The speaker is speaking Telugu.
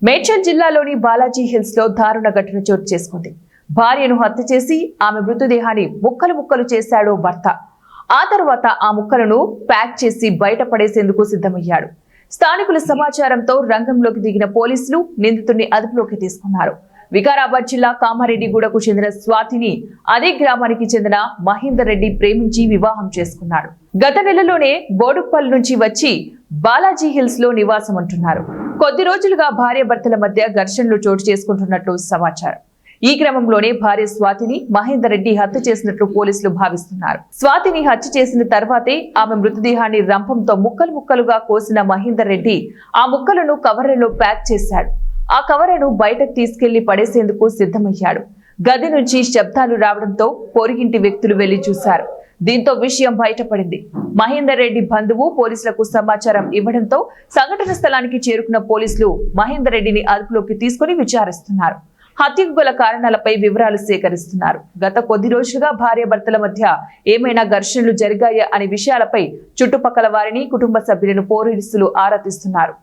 మేడ్చల్ జిల్లాలోని బాలాజీ హిల్స్ లో దారుణ ఘటన చోటు చేసుకుంది. భార్యను హత్య చేసి ఆమె మృతదేహాన్ని ముక్కలు ముక్కలు చేశాడు భర్త. ఆ తర్వాత ఆ ముక్కలను ప్యాక్ చేసి బయట పడేసేందుకు సిద్ధమయ్యాడు. స్థానికుల సమాచారంతో రంగంలోకి దిగిన పోలీసులు నిందితుడిని అదుపులోకి తీసుకున్నారు. వికారాబాద్ జిల్లా కామారెడ్డిగూడకు చెందిన స్వాతిని అదే గ్రామానికి చెందిన మహేందర్ రెడ్డి ప్రేమించి వివాహం చేసుకున్నాడు. గత నెలలోనే బోడుప్పల్ నుంచి వచ్చి బాలాజీ హిల్స్ లో నివాసం ఉంటున్నారు. కొద్ది రోజులుగా భార్య భర్తల మధ్య ఘర్షణలు చోటు చేసుకుంటున్నట్లు సమాచారం. ఈ క్రమంలోనే భార్య స్వాతిని మహేందర్ రెడ్డి హత్య చేసినట్లు పోలీసులు భావిస్తున్నారు. స్వాతిని హత్య చేసిన తర్వాతే ఆమె మృతదేహాన్ని రంపంతో ముక్కలు ముక్కలుగా కోసిన మహేందర్ రెడ్డి ఆ ముక్కలను కవర్లలో ప్యాక్ చేశాడు. ఆ కవర్లను బయటకు తీసుకెళ్లి పడేసేందుకు సిద్ధమయ్యాడు. గది నుంచి శబ్దాలు రావడంతో పొరుగింటి వ్యక్తులు వెళ్లి చూశారు. దీంతో విషయం బయటపడింది. మహేందర్ రెడ్డి బంధువు పోలీసులకు సమాచారం ఇవ్వడంతో సంఘటన స్థలానికి చేరుకున్న పోలీసులు మహేందర్ రెడ్డిని అదుపులోకి తీసుకుని విచారిస్తున్నారు. హత్యకు గల కారణాలపై వివరాలు సేకరిస్తున్నారు. గత కొద్ది రోజులుగా భార్య భర్తల మధ్య ఏమైనా ఘర్షణలు జరిగాయా అనే విషయాలపై చుట్టుపక్కల వారిని, కుటుంబ సభ్యులను పోలీసులు ఆరా తీస్తున్నారు.